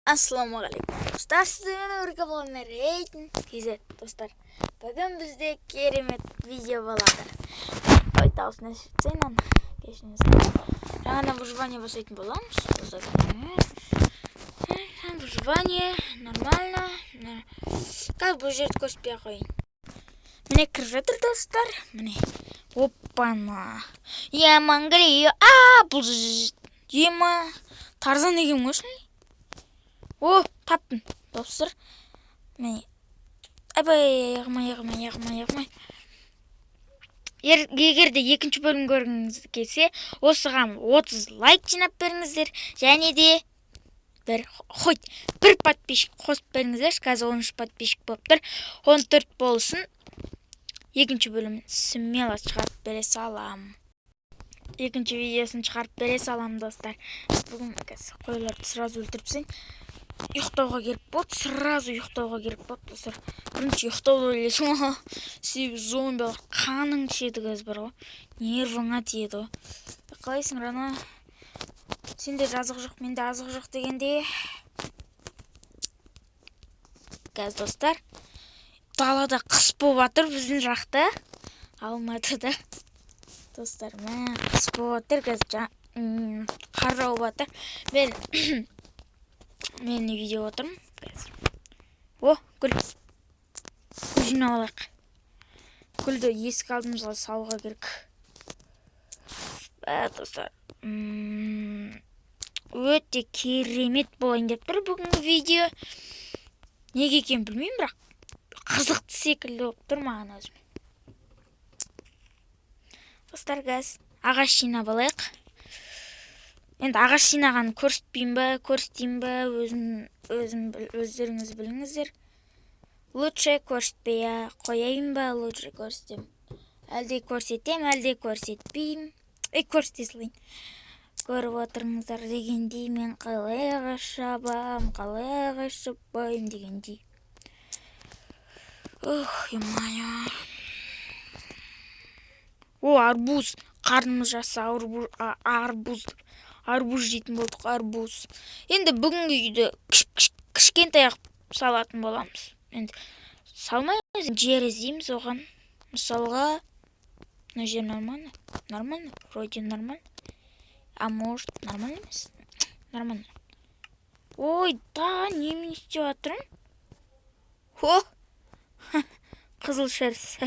Ассалаумағалейкум достар, сіздермен бірге болған рейтинг KZ достар. Бүгін бізде керемет видео болады. Ой, дауысына шықсайын, кешіңіз. Жаңадан выживание басайтын боламыз. Выживание нормально. Как бұл жерді көрсетпей қойын. Міне кіріп жатыр достар. Міне. Оппана. Я мангрию. Бұл ема. Тарзан деген өшін. О, таптым, достар. Міне. Айбай, яғмай. Егер де екінші бөлім көргіңіз келсе, осыған 30 лайк жинап беріңіздер. Және де бір подписчик қосып беріңіздер. Қазір 13 подписчик болып тұр. 14 болсын. Екінші бөлімін смело шығарып бере салам. Екінші видеосын шығарып бере салам, достар. Бүгін қойларды сразу өлтіріпсен. Ұйықтауға керек болды, сразу ұйықтауға керек болды, достар. Бірінші ұйықтауды ойлайсың ғой. Себебі зомбилар қаның ішеді қазір бар ғой. Нервыңа тиеді ғой. Қалайсың, Рана? Сенде жазық жоқ, менде азық жоқ дегенде. Қазір достар, далада қыс болып жатыр біздің жақта. Алматыда. Достар, қыс болып жатыр қазір. Қар жауып жатыр. Мен видео отырмын қазір. О, гүл. Гүл жинап алайық. Гүлді есік алдымызға салуға керек. Достар, өте керемет болайын деп тұр бүгінгі видео. Неге екен білмеймін, бірақ қызықты секілді болып тұр маған өзім. Достар, ағаш жинап алайық. Енді ағаш жинаған көрсетейін ба, өздеріңіз біліңіздер. Лучше көрсетпей қояйын ба, лучше көрсетем. Әлде көрсетем, әлде көрсетпейм. Көрсете салайын. Көріп отырыңыздар дегендей, мен қалай ағаш шабам, қалай ағаш шаппайым дегендей. Емайя. О, арбуз. Қарнымыз жаса, арбуз жейтін болдық, арбуз. Енді бүгінгі үйді кішкентай салатын боламыз. Енді салмаймыз, жер іздейміз оған. Мысалға, мына жер нормально? Нормально? Вроде нормально. А может, нормально емес? Нормально. Ой, да, немен істеп жатырмын? О, қызыл шеріс.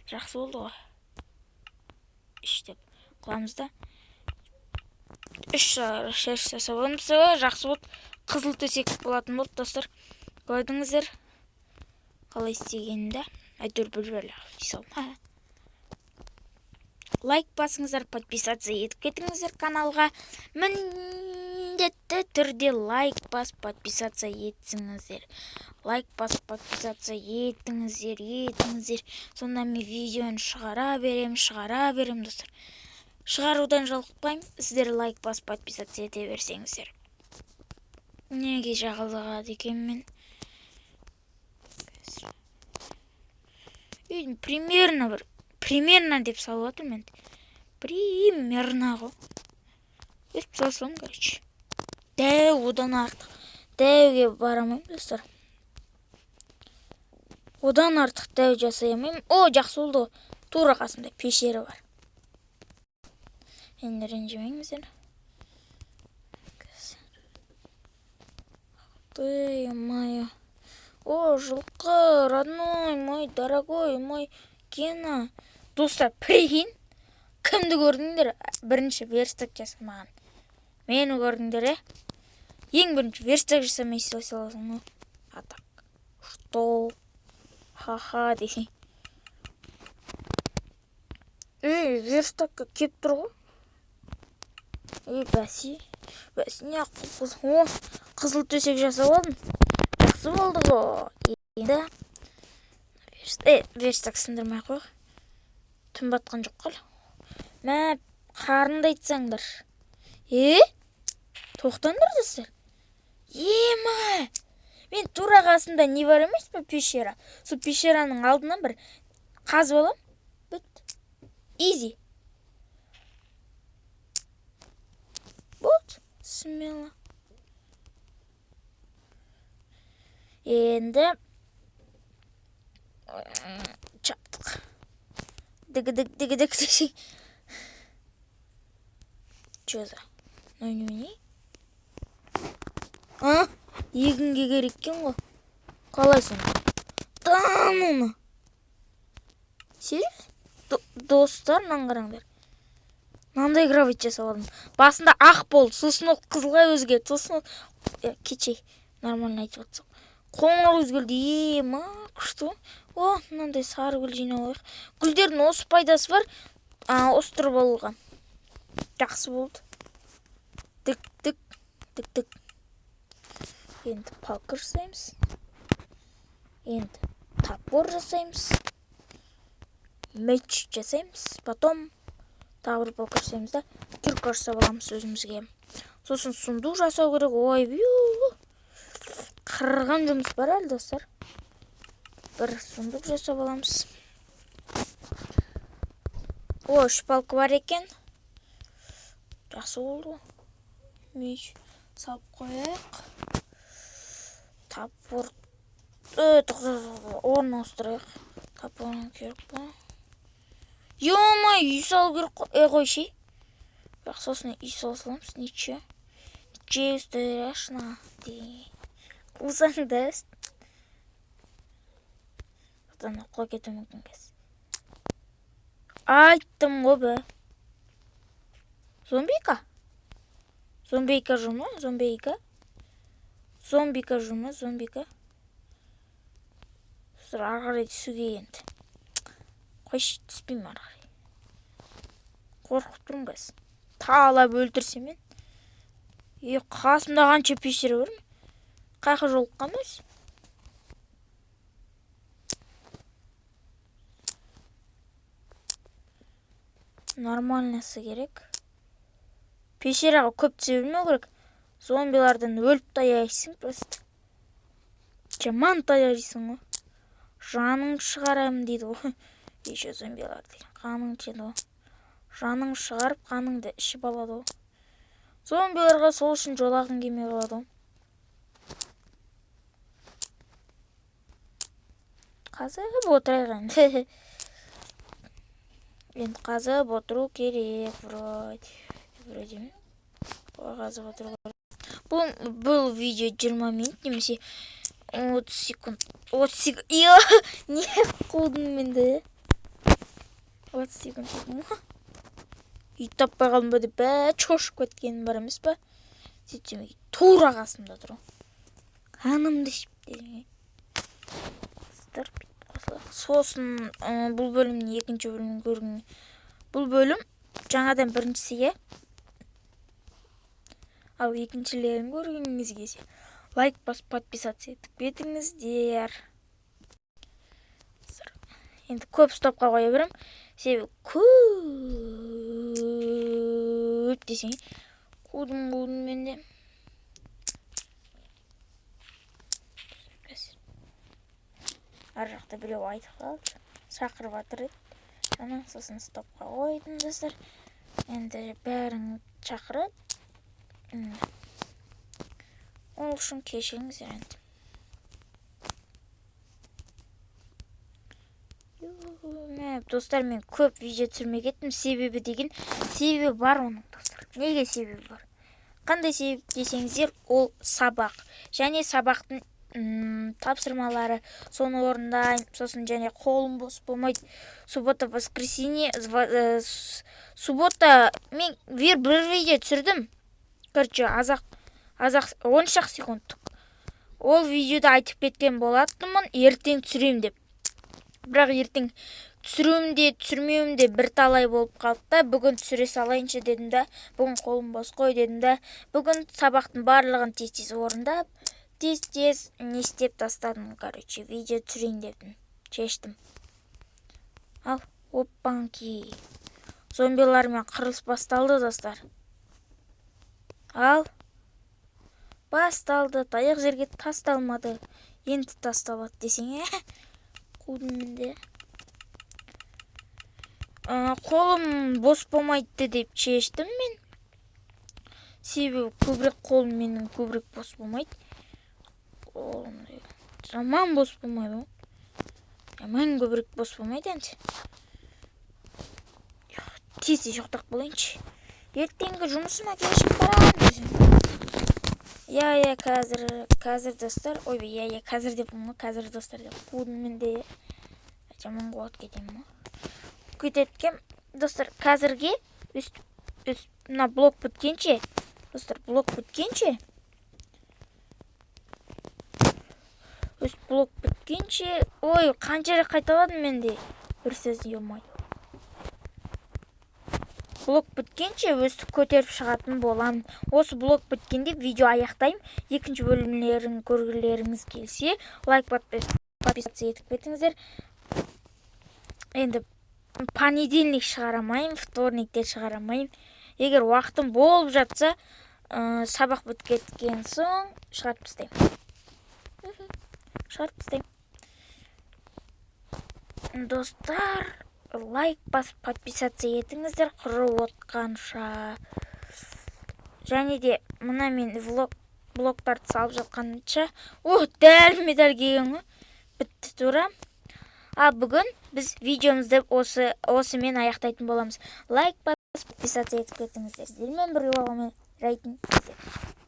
Жақсы болды ғой. Іштеп құламыз да. 3 шеріс жасап оңыз жақсы болды. Қызыл төсек болатын болды, достар. Көрдіңіздер қалай істегенімді. Әйтеуір біліп лайк басыңыздар, подписаться етіп кетіңіздер каналға. Міндетті түрде лайк бас, подписаться етсіңіздер. Лайк бас, подписаться етіңіздер. Сонда мен видеоны шығара берем, достар. Шығарудан жалықпайым. Сіздер лайк бас, подписаться ете берсеңіздер. Неге жағылдыға декенмен? Примерно деп салып отырмын. Примерно ғой. Өстіп салсам, короче. Дәу, одан артық. Дәуге барамайым, достар. Одан артық дәу жасай алмаймын. О, жақсы болды. Тура қасымда пешері бар. Енді ренжімеңіздер. Ты моя. О, жылқы, родной, мой дорогой, мой Гена. Достар, прикинь. Кімді көрдіңдер? Бірінші верстак жасамаған. Мені көрдіңдер, ең бірінші верстак жасамай саласың. А так. Что? Ха-ха десең. Верстакқа кеп тұр ғой. Бәсе не ақыл. О, қызыл төсек жасап алдым. Жақсы болды ғой. Енді верстак сындырмай қой. Түн батқан жоқ қал. Мә, қарынды айтсаңдар. Тоқтаңдар достар. Ема! Мен тура қасында не бар емес пе, пещера. Сол пещераның алдынан бір қазып алам. Бүт. Изи. Вот, смело. Енді чаптық. Дік. Что за? Ну не? Егінге керек екен ғой. Қалайсың? Тануны. Серьез? Достар, мынаны қараңдар. Мынандай кровать жасап алдым. Басында ақ болды, сосын ол қызылға өзгерді. Сосын кечей нормально айтып жатсақ. Қоңыр өзгерді. Күшті. Мынандай сары гүл жинап алайық. Гүлдердің осы пайдасы бар. Осы тұрып алған. Жақсы болды. Дік. Енді палка жасаймыз. Енді топор жасаймыз. Меч жасаймыз. Потом тағы бір палка жасаймыз да. Кирка жасап аламыз өзімізге. Сосын сундук жасау керек. Ой, қырған жұмыс бар әлі, достар. Бір сундук жасап аламыз. 3 палка бар екен. Жақсы болды. Меч салып қояйық. Топор. Орын ауыстырайық. Топорын керек па? Ё-ма, үй салу керек қой ше. Сосын үй саламыз. Ниче страшно. Қылсаң да өст. Құлай кету мүмкін кез. Айттым ғой бе. Зомбейка жүрме, зомбейка жүрме. Сұр арғарай түсуге енді. Қойшы түспейм арғарай. Қорқып тұрмын кәз. Талап өлтірсе мен. Қасымда қанша пешері бар ма? Қайқы жолыққан өз? Нормальнасы керек. Пешераға көп түсе білмеу керек. Зомбилардан өліп таяйсың просто. Жаман таяйсың ғой. Жаның шығарам дейді ғой. Еще зомбилар дейді. Қаның теді ғой. Жаның шығарып, қаныңды ішіп алады ғой. Зомбиларға сол үшін жолағын келмей қалады ғой. Қазып отырайық енді. Енді қазып отыру керек. Вроде ме? Қазып отыру керек. Бұл видео 20 минут немесе 30 секунд. 30 секунд. Не қылдым менде? 30 секунд. Үй таппай қалдым ба деп шошып кеткенім бар емес па? Сөйтсем тура қасымда тұр. Қанымды ішіп деген. Сосын бұл бөлімнің екінші бөлімін көрген. Бұл бөлім жаңадан біріншісіге. Ал екіншілерін көргеніңізге лайк басып подписаться етіп кетіңіздер. Енді көп стопқа қоя берем. Себебі көп десең. Қудым менде. Ар жақта біреу айтып қалды. Шақырып жатыр еді. Сосын стопқа қойдым достар. Енді бәрін шақырады. Ол үшін кешіріңіздер енді. Достар, мен көп видео түсірмей кеттім. Себебі бар оның, достар. Неге себебі бар? Қандай себеп десеңіздер, ол сабақ. Және сабақтың тапсырмалары, соны орындайын. Сосын және қолым бос болмайды. Суббота, воскресенье, суббота мен бір видео түсірдім. Короче, 10 секундтық. Ол видеода айтып кеткен болатынмын, ертең түсірем деп. Бірақ ертең түсірмеуімде бір талай болып қалды да, бүгін түсіре салайыншы дедім да, бүгін қолым бос қой дедім да, бүгін сабақтың барлығын тез орындап, тез не істеп тастадым. Короче, видео түсірейін дедім. Шештім. Ал, оппанки. Зомбилармен қырылыс басталды, достар. Ал, басталды. Таяқ жерге тасталмады. Енді тасталады десең, қудым менде. Қолым бос болмайды деп шештім мен. Себебі қолым менің көбірек бос болмайды. Жаман бос болмайды ғой. Жаман көбірек бос болмайды енді. Тез ұйықтап болайыншы. Ертеңгі жұмысыма кешігіп барамын десем. Я қазір достар. Ойбай, я қазір деппін ғой. Қазір достар деп қудым мен де. Жаман қуат кетемін ғой. Кететкем достар, қазірге мына блок біткенше, достар, блок біткенше ой, қанша рет қайталадым мен де. Бір сөз емай. Блок біткенше өстіп көтеріп шығатын болам. Осы блок біткенде видео аяқтайым. Екінші бөлімлерін көргілеріңіз келсе, лайк, подписаться етіп кетіңіздер. Енді понедельник шығарамайым, вторниктер шығарамайым. Егер уақытым болып жатса, сабақ біткеткен соң шығарып тастаймын. Достар, лайк басып подписаться етіңіздер құрып отқанша. Және де мына мен блоктарды салып жатқанша, дәл медаль келген ғой. Бітті тура. Бүгін біз видеомызды осымен аяқтайтын боламыз. Лайк басып подписаться етіп кетіңіздер. Сіздермен бірге болғанмен райтын.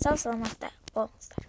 Сау саламатта болыңыздар.